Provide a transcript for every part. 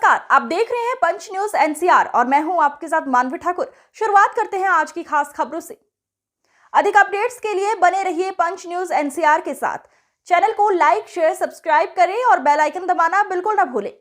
नमस्कार, आप देख रहे हैं पंच न्यूज एनसीआर और मैं हूं आपके साथ मानवी ठाकुर। शुरुआत करते हैं आज की खास खबरों से। अधिक अपडेट्स के लिए बने रहिए पंच न्यूज एनसीआर के साथ। चैनल को लाइक, शेयर, सब्सक्राइब करें और बेल आइकन दबाना बिल्कुल न भूलें।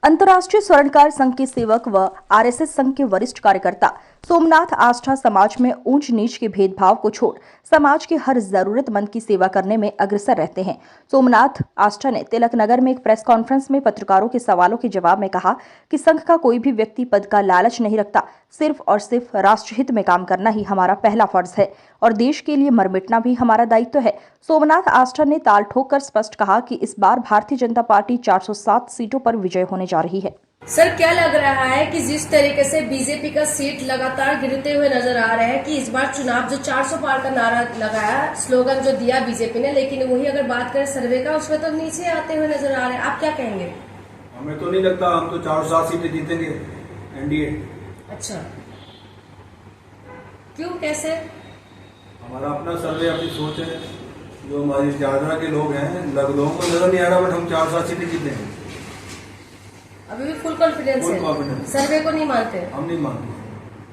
अंतर्राष्ट्रीय स्वर्णकार संघ के सेवक व आरएसएस संघ के वरिष्ठ कार्यकर्ता सोमनाथ आष्ठा समाज में ऊंच नीच के भेदभाव को छोड़ समाज के हर जरूरतमंद की सेवा करने में अग्रसर रहते हैं। सोमनाथ आष्ठा ने तिलक नगर में एक प्रेस कॉन्फ्रेंस में पत्रकारों के सवालों के जवाब में कहा कि संघ का कोई भी व्यक्ति पद का लालच नहीं रखता, सिर्फ और सिर्फ राष्ट्रहित में काम करना ही हमारा पहला फर्ज है और देश के लिए मर मिटना भी हमारा दायित्व है। सोमनाथ आष्ठा ने ताल ठोक कर स्पष्ट कहा कि इस बार भारतीय जनता पार्टी 407 सीटों पर विजय होने जा रही है। सर, क्या लग रहा है कि जिस तरीके से बीजेपी का सीट लगातार गिरते हुए नजर आ रहे हैं कि इस बार चुनाव जो 400 पार का नारा लगाया, स्लोगन जो दिया बीजेपी ने, लेकिन वही अगर बात करें सर्वे का, उसमें तो नीचे आते हुए नजर आ रहे हैं। आप क्या कहेंगे? हमें तो नहीं लगता हम तो 407 सीटें जीतेंगे एनडीए। अच्छा, क्यों, कैसे? हमारा अपना सर्वे, अपनी सोच है। जो हमारी ज्यादा के लोग हैं, लोगों को नजर नहीं आ रहा, बट हम 407 सीटें जीतेंगे। अभी भी फुल कॉन्फिडेंस है? कॉन्फिडेंस। सर्वे को नहीं मानते? हम नहीं मानते,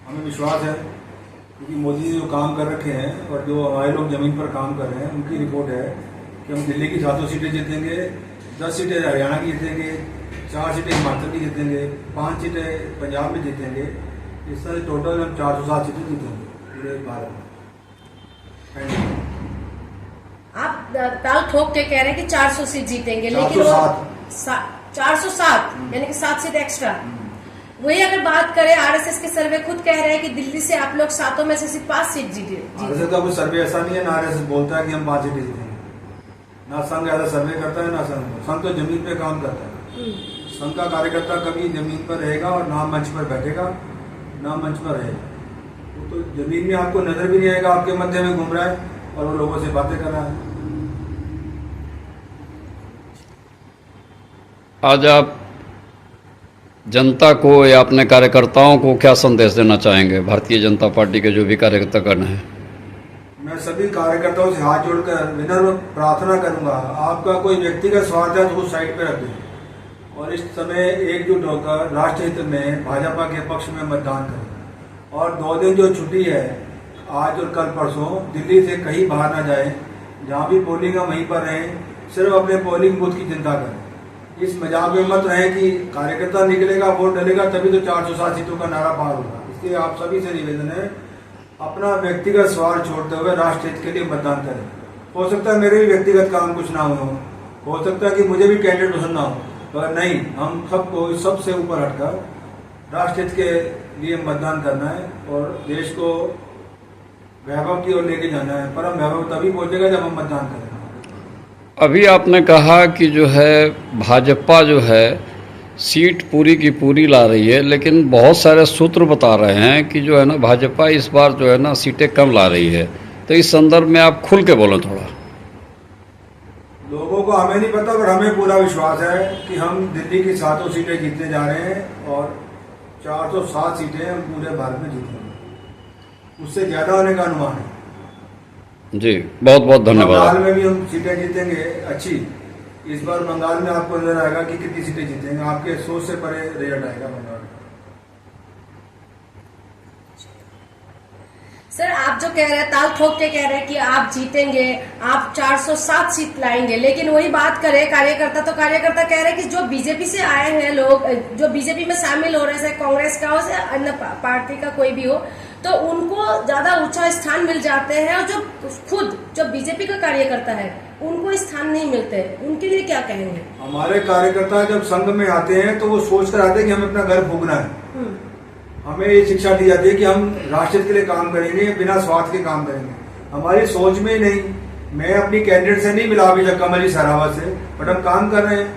हमें विश्वास है क्योंकि मोदी जी जो काम कर रखे हैं और जो हमारे लोग जमीन पर काम कर रहे हैं, उनकी रिपोर्ट है कि हम दिल्ली की 700 सीटें जीतेंगे, 10 सीटें हरियाणा की जीतेंगे, 4 सीटें हिमाचल की जीतेंगे, 5 सीटें पंजाब में जीतेंगे। इस तरह टोटल हम 407 सीटें जीतेंगे पूरे भारत में। आप ताल ठोक के कह रहे हैं कि 400 सीट जीतेंगे, लेकिन 407 यानी कि 7 सीट एक्स्ट्रा। वही अगर बात करें, आरएसएस के सर्वे खुद कह रहे हैं कि दिल्ली से आप लोग 7 में से सिर्फ 5 सीट जीते। आरएसएस का कोई सर्वे ऐसा नहीं है, ना आरएसएस बोलता है कि हम 5 सीटें जीतेंगे, ना संघ ऐसा सर्वे करता है, ना संघ तो जमीन पे काम करता है। संघ का कार्यकर्ता कभी जमीन पर रहेगा और ना मंच पर बैठेगा, ना मंच पर रहेगा। वो तो जमीन में आपको नजर भी नहीं आएगा, आपके मध्य में घूम रहा है और वो लोगों से बातें कर रहा है। आज आप जनता को या अपने कार्यकर्ताओं को क्या संदेश देना चाहेंगे? भारतीय जनता पार्टी के जो भी कार्यकर्तागण हैं, मैं सभी कार्यकर्ताओं से हाथ जोड़कर विनम्र प्रार्थना करूंगा, आपका कोई व्यक्तिगत स्वार्थ है तो उस साइड पे रख दें और इस समय एकजुट होकर राष्ट्रहित में भाजपा के पक्ष में मतदान करें। और 2 दिन जो छुट्टी है, आज और कल परसों, दिल्ली से कहीं बाहर ना जाएं, जहां भी पोलिंग है वहीं पर रहें, सिर्फ अपने पोलिंग बूथ की चिंता करें। इस मजाक में मत रहे कि कार्यकर्ता निकलेगा, वोट डलेगा, तभी तो 407 सीटों का नारा पार होगा। इसलिए आप सभी से निवेदन है, अपना व्यक्तिगत स्वार्थ छोड़ते हुए राष्ट्र हित के लिए मतदान करें। हो सकता है मेरे भी व्यक्तिगत काम कुछ ना हो सकता है कि मुझे भी कैंडिडेट पसंद ना हो, पर नहीं, हम सबको सबसे ऊपर हटकर राष्ट्र हित के लिए मतदान करना है और देश को वैभव की ओर लेके जाना है। परम वैभव तभी पहुंचेगा जब हम मतदान करें। अभी आपने कहा कि जो है भाजपा जो है सीट पूरी की पूरी ला रही है, लेकिन बहुत सारे सूत्र बता रहे हैं कि जो है ना भाजपा इस बार जो है ना सीटें कम ला रही है। तो इस संदर्भ में आप खुल के बोलें थोड़ा। लोगों को हमें नहीं पता, पर हमें पूरा विश्वास है कि हम दिल्ली की 7 सीटें जीतने जा रहे हैं और 407 सीटें हम पूरे भारत में जीतेंगे, उससे ज्यादा होने का अनुमान है जी। बहुत बहुत धन्यवाद। बंगाल में भी हम सीटें जीतेंगे अच्छी। इस बार बंगाल में आपको नजर आएगा कि कितनी सीटें जीतेंगे, आपके सोच से परे रिजल्ट आएगा बंगाल में। सर, आप जो कह रहे हैं, ताल ठोक के कह रहे हैं कि आप जीतेंगे, आप 407 सीट लाएंगे, लेकिन वही बात करें कार्यकर्ता, तो कार्यकर्ता कह रहे हैं कि जो बीजेपी से आए हैं लोग, जो बीजेपी में शामिल हो रहे हैं, कांग्रेस का हो या अन्य पार्टी का कोई भी हो, तो उनको ज्यादा ऊंचा स्थान मिल जाते हैं और जो बीजेपी का कार्यकर्ता है उनको स्थान नहीं मिलते। उनके लिए क्या कहेंगे? हमारे कार्यकर्ता जब संघ में आते हैं तो वो सोच कर आते हैं कि हमें अपना घर फूकना है। हमें ये शिक्षा दी जाती है कि हम राष्ट्र के लिए काम करेंगे, बिना स्वार्थ के काम करेंगे। हमारी सोच में ही नहीं, मैं अपनी कैंडिडेट से नहीं मिला अभी तक, कमल सरावत से, बट हम काम कर रहे हैं।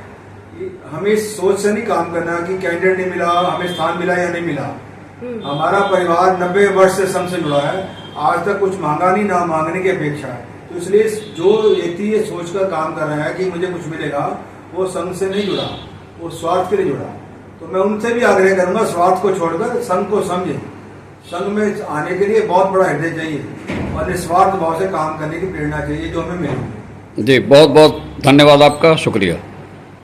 हमें इस सोच से नहीं काम करना कि कैंडिडेट नहीं मिला, हमें स्थान मिला या नहीं मिला। हमारा परिवार 90 वर्ष से संघ से जुड़ा है, आज तक कुछ मांगा नहीं, ना मांगने की अपेक्षा है। तो इसलिए जो व्यक्ति ये सोचकर काम कर रहा है कि मुझे कुछ मिलेगा, वो संघ से नहीं जुड़ा, वो स्वार्थ के लिए जुड़ा। तो मैं उनसे भी आग्रह करूंगा, स्वार्थ को छोड़कर संघ को समझें। संघ में आने के लिए बहुत बड़ा हृदय चाहिए और निस्वार्थ भाव से काम करने की प्रेरणा चाहिए, जो हमें मिलेगी। जी, बहुत बहुत धन्यवाद आपका, शुक्रिया।